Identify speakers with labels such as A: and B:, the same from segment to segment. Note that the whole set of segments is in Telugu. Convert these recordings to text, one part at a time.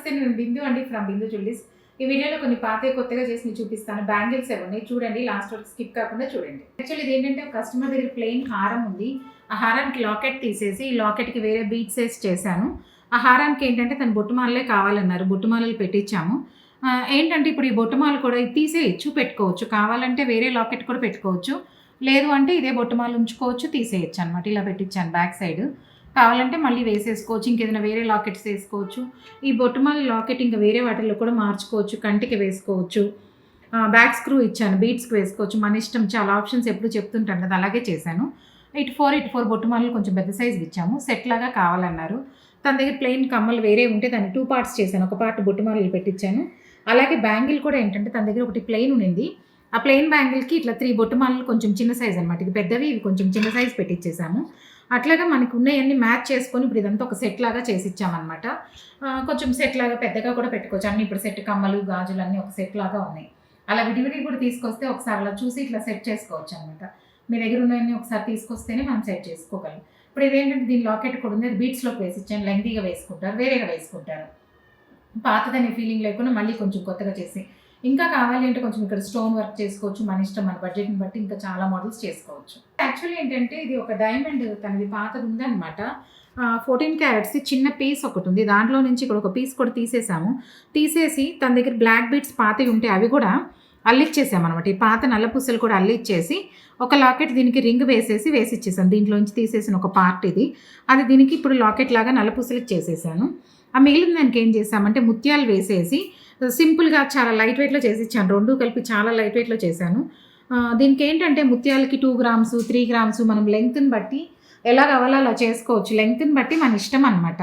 A: నమస్తే, నేను బిందు అండి ఫ్రమ్ బిందు జ్యువెలరీస్. ఈ వీడియోలో కొన్ని పాతవి కొత్తగా చేసి చూపిస్తాను. బ్యాంగిల్స్ ఉన్నాయి, చూడండి, లాస్ట్ వరకు స్కిప్ కాకుండా చూడండి. యాక్చువల్లీ ఇది ఏంటంటే కస్టమర్ దగ్గర ప్లెయిన్ హారం ఉంది. ఆ హారానికి లాకెట్ తీసేసి ఈ లాకెట్కి వేరే బీడ్స్ వేసి చేశాను. ఆ హారానికి ఏంటంటే తను బొట్టుమాలలే కావాలన్నారు, బొట్టుమాలలు పెట్టించాము. ఏంటంటే ఇప్పుడు ఈ బొట్టుమాలు కూడా తీసేయచ్చు, పెట్టుకోవచ్చు. కావాలంటే వేరే లాకెట్ కూడా పెట్టుకోవచ్చు, లేదు అంటే ఇదే బొట్టుమాలు ఉంచుకోవచ్చు, తీసేయచ్చు అనమాట. ఇలా పెట్టించాను బ్యాక్ సైడ్. కావాలంటే మళ్ళీ వేసేసుకోవచ్చు, ఇంకేదైనా వేరే లాకెట్స్ వేసుకోవచ్చు. ఈ బొట్టుమాల లాకెట్ ఇంకా వేరే వాటిల్లో కూడా మార్చుకోవచ్చు, కంటికి వేసుకోవచ్చు. బ్యాక్ స్క్రూ ఇచ్చాను, బీడ్స్కి వేసుకోవచ్చు, మన ఇష్టం. చాలా ఆప్షన్స్ ఎప్పుడు చెప్తుంటాను కదా, అలాగే చేశాను. ఇటు ఫోర్ బొట్టుమాలలు కొంచెం పెద్ద సైజు ఇచ్చాము, సెట్ లాగా కావాలన్నారు. తన దగ్గర ప్లెయిన్ కమ్మలు వేరే ఉంటే దాన్ని 2 పార్ట్స్ చేశాను. ఒక పార్ట్ బొట్టుమాలలు పెట్టించాను. అలాగే బ్యాంగిల్ కూడా ఏంటంటే తన దగ్గర ఒకటి ప్లెయిన్ ఉంది. ఆ ప్లెయిన్ బ్యాంగిల్కి ఇట్లా 3 బొట్టుమాలలు కొంచెం చిన్న సైజ్ అనమాట. ఇది పెద్దవి, ఇవి కొంచెం చిన్న సైజ్ పెట్టించేసాము. అట్లాగా మనకు ఉన్నాయన్నీ మ్యాచ్ చేసుకొని ఇప్పుడు ఇదంతా ఒక సెట్ లాగా చేసి ఇచ్చామన్నమాట. కొంచెం సెట్ లాగా పెద్దగా కూడా పెట్టుకోవచ్చు. అన్నీ ఇప్పుడు సెట్ కమ్మలు గాజులు అన్నీ ఒక సెట్ లాగా ఉన్నాయి. అలా విడివిడి కూడా తీసుకొస్తే ఒకసారి అలా చూసి ఇట్లా సెట్ చేసుకోవచ్చు అనమాట. మీ దగ్గర ఉన్నాయన్నీ ఒకసారి తీసుకొస్తేనే మనం సెట్ చేసుకోగలం. ఇప్పుడు ఇదేంటంటే దీని లాకెట్ కూడా ఉంది, అది బీట్స్లోకి వేసి ఇచ్చాను. లెంగ్తీగా వేసుకుంటారు, వేరేగా వేసుకుంటారు. పాతదనే ఫీలింగ్ లేకుండా మళ్ళీ కొంచెం కొత్తగా చేసి, ఇంకా కావాలి అంటే కొంచెం ఇక్కడ స్టోన్ వర్క్ చేసుకోవచ్చు, మన ఇష్టం, మన బడ్జెట్ని బట్టి ఇంకా చాలా మోడల్స్ చేసుకోవచ్చు. యాక్చువల్లీ ఏంటంటే ఇది ఒక డైమండ్ తనది పాతది ఉందన్నమాట. 14 క్యారెట్స్ చిన్న పీస్ ఒకటి ఉంది, దాంట్లో నుంచి ఇక్కడ ఒక పీస్ కూడా తీసేసి తన దగ్గర బ్లాక్ బీడ్స్ పాతవి ఉంటే అవి కూడా అల్లిచ్చేసామన్నమాట. ఈ పాత నల్లపూసలు కూడా అల్లిచ్చేసి ఒక లాకెట్ దీనికి రింగ్ వేసి ఇచ్చేసాను. దీంట్లోంచి తీసేసిన ఒక పార్ట్ ఇది, అది దీనికి ఇప్పుడు లాకెట్ లాగా నల్లపూసలకి చేసేసాను. ఆ మిగిలిన దానికి ఏం చేసామంటే ముత్యాలు వేసేసి సింపుల్గా చాలా లైట్ వెయిట్లో చేసి ఇచ్చాను. 2 కలిపి చాలా లైట్ వెయిట్లో చేశాను. దీనికి ఏంటంటే ముత్యాలకి 2 గ్రామ్స్ 3 గ్రామ్స్ మనం లెంగ్త్ని బట్టి ఎలా కావాలో అలా చేసుకోవచ్చు. లెంగ్త్ని బట్టి మన ఇష్టం అనమాట.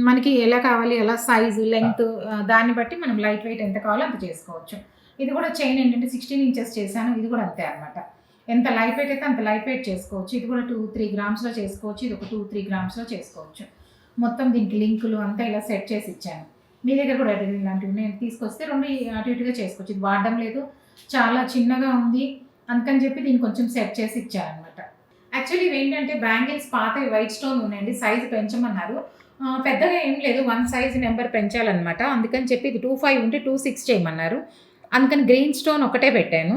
A: మనకి ఎలా కావాలి, ఎలా సైజు లెంగ్త్ దాన్ని బట్టి మనం లైట్ వెయిట్ ఎంత కావాలో అంత చేసుకోవచ్చు. ఇది కూడా చైన్ ఏంటంటే 16 ఇంచెస్ చేశాను. ఇది కూడా అంతే అనమాట. ఎంత లైట్ వెయిట్ అయితే అంత లైట్ వెయిట్ చేసుకోవచ్చు. ఇది కూడా 2-3 గ్రామ్స్లో చేసుకోవచ్చు. ఇది ఒక 2-3 గ్రామ్స్లో చేసుకోవచ్చు. మొత్తం దీనికి లింకులు అంతా ఇలా సెట్ చేసి ఇచ్చాను. మీ దగ్గర కూడా ఇలాంటివి నేను తీసుకొస్తే 2 అటు ఇటుగా చేసుకోవచ్చు. ఇది వాడడం లేదు, చాలా చిన్నగా ఉంది, అందుకని చెప్పి దీన్ని కొంచెం సెట్ చేసి ఇచ్చారనమాట. యాక్చువల్లీ ఇవి ఏంటంటే బ్యాంగిల్స్ పాతవి వైట్ స్టోన్ ఉన్నాయండి, సైజు పెంచమన్నారు. పెద్దగా ఏం లేదు, 1 సైజ్ నెంబర్ పెంచాలన్నమాట. అందుకని చెప్పి ఇది 25 ఉంటే 26 చేయమన్నారు. అందుకని గ్రీన్ స్టోన్ ఒకటే పెట్టాను.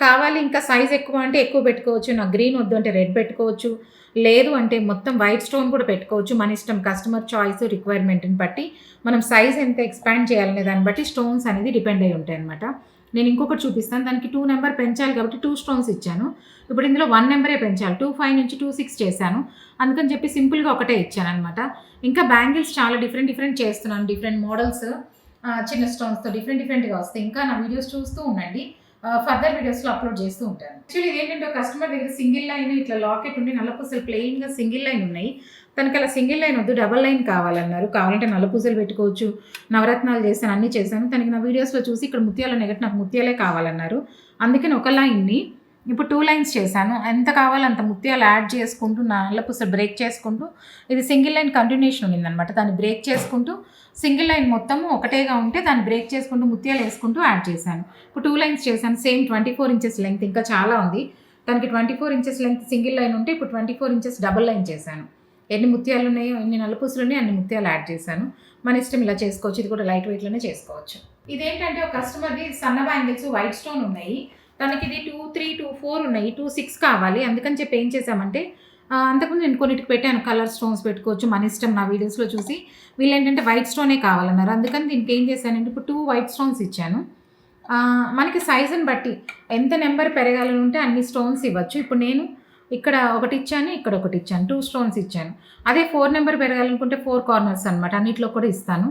A: కావాలి ఇంకా సైజ్ ఎక్కువ అంటే ఎక్కువ పెట్టుకోవచ్చు, నాకు గ్రీన్ వద్దు అంటే రెడ్ పెట్టుకోవచ్చు, లేదు అంటే మొత్తం వైట్ స్టోన్ కూడా పెట్టుకోవచ్చు. మన ఇష్టం, కస్టమర్ చాయిస్ రిక్వైర్మెంట్ని బట్టి మనం సైజ్ ఎంత ఎక్స్పాండ్ చేయాలనే దాన్ని బట్టి స్టోన్స్ అనేది డిపెండ్ అయి ఉంటాయి అనమాట. నేను ఇంకొకటి చూపిస్తాను. దానికి 2 నెంబర్ పెంచాలి కాబట్టి 2 స్టోన్స్ ఇచ్చాను. ఇప్పుడు ఇందులో 1 నెంబరే పెంచాలి, 25 నుంచి 26 చేశాను. అందుకని చెప్పి సింపుల్గా ఒకటే ఇచ్చాను అనమాట. ఇంకా బ్యాంగిల్స్ చాలా డిఫరెంట్ చేస్తున్నాను, డిఫరెంట్ మోడల్స్, చిన్న స్టోన్స్తో డిఫరెంట్గా వస్తాయి. ఇంకా నా వీడియోస్ చూస్తూ ఉండండి, ఫర్దర్ వీడియోస్లో అప్లోడ్ చేస్తూ ఉంటాను. యాక్చువల్లీ ఇది ఏంటంటే కస్టమర్ దగ్గర సింగిల్ లైన్ ఇట్లా లాకెట్ ఉండి నల్లపూసలు ప్లెయిన్గా సింగిల్ లైన్ ఉన్నాయి. తనకి అలా సింగిల్ లైన్ వద్దు, డబల్ లైన్ కావాలన్నారు. కావాలంటే నల్లపూసలు పెట్టుకోవచ్చు, నవరత్నాలు చేశాను, అన్నీ చేశాను. తనకి నా వీడియోస్లో చూసి ఇక్కడ ముత్యాలు ఉన్నాయి కాబట్టి నాకు ముత్యాలే కావాలన్నారు. అందుకని ఒక లైన్ని ఇప్పుడు 2 లైన్స్ చేశాను. ఎంత కావాలో అంత ముత్యాలు యాడ్ చేసుకుంటూ నల్లపూసలు బ్రేక్ చేసుకుంటూ, ఇది సింగిల్ లైన్ కంటిన్యూషన్ ఉండిందనమాట. దాన్ని బ్రేక్ చేసుకుంటూ సింగిల్ లైన్ మొత్తము ఒకటేగా ఉంటే దాన్ని బ్రేక్ చేసుకుంటూ ముత్యాలు వేసుకుంటూ యాడ్ చేశాను. ఇప్పుడు 2 లైన్స్ చేశాను. సేమ్ 24 ఇంచెస్ లెంగ్త్, ఇంకా చాలా ఉంది. దానికి 24 ఇంచెస్ లెంగ్త్ సింగిల్ లైన్ ఉంటే ఇప్పుడు 24 ఇంచెస్ డబల్ లైన్ చేశాను. ఎన్ని ముత్యాలు ఉన్నాయో, ఎన్ని నల్లపూసలు ఉన్నాయో అన్ని ముత్యాలు యాడ్ చేశాను. మన ఇష్టం, ఇలా చేసుకోవచ్చు. ఇది కూడా లైట్ వెయిట్లోనే చేసుకోవచ్చు. ఇదేంటంటే ఒక కస్టమర్ది సన్న బ్యాంగిల్స్ వైట్ స్టోన్ ఉన్నాయి. తనకి ఇది 2-3, 2-4 ఉన్నాయి, 2-6 కావాలి. అందుకని చెప్పి ఏం చేశామంటే అంతకుముందు నేను కొన్నిటికి పెట్టాను, కలర్ స్టోన్స్ పెట్టుకోవచ్చు, మన ఇష్టం. నా వీడియోస్లో చూసి వీళ్ళు ఏంటంటే వైట్ స్టోనే కావాలన్నారు. అందుకని దీనికి ఏం చేశానంటే ఇప్పుడు 2 వైట్ స్టోన్స్ ఇచ్చాను. మనకి సైజుని బట్టి ఎంత నెంబర్ పెరగాలని ఉంటే అన్ని స్టోన్స్ ఇవ్వచ్చు. ఇప్పుడు నేను ఇక్కడ ఒకటి ఇచ్చాను, ఇక్కడ ఒకటి ఇచ్చాను, 2 స్టోన్స్ ఇచ్చాను. అదే 4 నెంబర్ పెరగాలనుకుంటే 4 కార్నర్స్ అనమాట, అన్నిట్లో కూడా ఇస్తాను.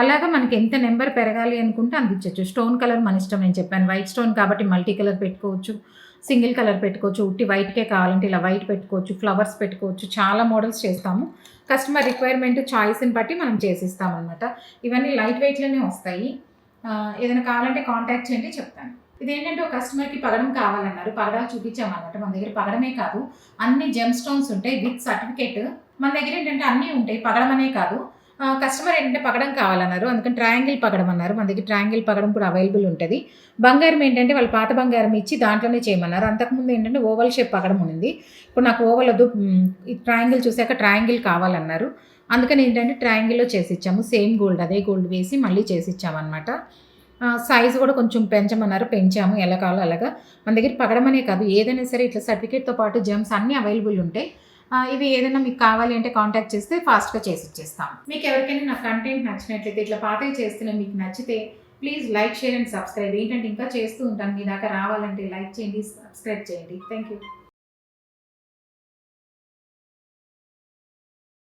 A: అలాగా మనకి ఎంత నెంబర్ పెరగాలి అనుకుంటే అంత ఇచ్చచ్చు. స్టోన్ కలర్ మన ఇష్టం, నేను చెప్పాను వైట్ స్టోన్ కాబట్టి మల్టీ కలర్ పెట్టుకోవచ్చు, సింగిల్ కలర్ పెట్టుకోవచ్చు, ఉట్టి వైట్కే కావాలంటే ఇలా వైట్ పెట్టుకోవచ్చు, ఫ్లవర్స్ పెట్టుకోవచ్చు, చాలా మోడల్స్ చేస్తాము. కస్టమర్ రిక్వైర్మెంట్ చాయిస్ని బట్టి మనం చేసిస్తామన్నమాట. ఇవన్నీ లైట్ వెయిట్లోనే వస్తాయి. ఏదైనా కావాలంటే కాంటాక్ట్ చేయండి, చెప్తాను. ఇదేంటంటే ఒక కస్టమర్కి పగడం కావాలన్నారు, పగడాలు చూపించామన్నమాట. మన దగ్గర పగడమే కాదు, అన్ని జెమ్ స్టోన్స్ ఉంటాయి విత్ సర్టిఫికేట్. మన దగ్గర ఏంటంటే అన్నీ ఉంటాయి, పగడం అనే కాదు. కస్టమర్ ఏంటంటే పగడం కావాలన్నారు, అందుకని ట్రయాంగిల్ పగడం అన్నారు. మన దగ్గర ట్రయాంగిల్ పగడం కూడా అవైలబుల్ ఉంటుంది. బంగారం ఏంటంటే వాళ్ళు పాత బంగారం ఇచ్చి దాంట్లోనే చేయమన్నారు. అంతకుముందు ఏంటంటే ఓవల్ షేప్ పగడం ఉంది. ఇప్పుడు నాకు ఓవల్ వద్దు, ట్రయాంగిల్ చూశాక ట్రయాంగిల్ కావాలన్నారు. అందుకని ఏంటంటే ట్రయాంగిల్లో చేసిచ్చాము. సేమ్ గోల్డ్, అదే గోల్డ్ వేసి మళ్ళీ చేసిచ్చామనమాట. సైజు కూడా కొంచెం పెంచమన్నారు, పెంచాము. ఎలా కావాలో అలాగా. మన దగ్గర పగడమనే కాదు, ఏదైనా సరే ఇట్లా సర్టిఫికేట్‌తో పాటు జెమ్స్ అన్నీ అవైలబుల్ ఉంటాయి. ఇవి ఏదైనా మీకు కావాలి అంటే కాంటాక్ట్ చేస్తే ఫాస్ట్‌గా చేసిచ్చేస్తాం. మీకు ఎవరికైనా నా కంటెంట్ నచ్చినట్లయితే, ఇట్లా పాతవి చేస్తున్న మీకు నచ్చితే please like, share and subscribe. ఏంటంటే ఇంకా చేస్తూ ఉంటాను. మీ దాకా రావాలంటే లైక్ చేయండి, సబ్స్క్రైబ్ చేయండి. Thank you.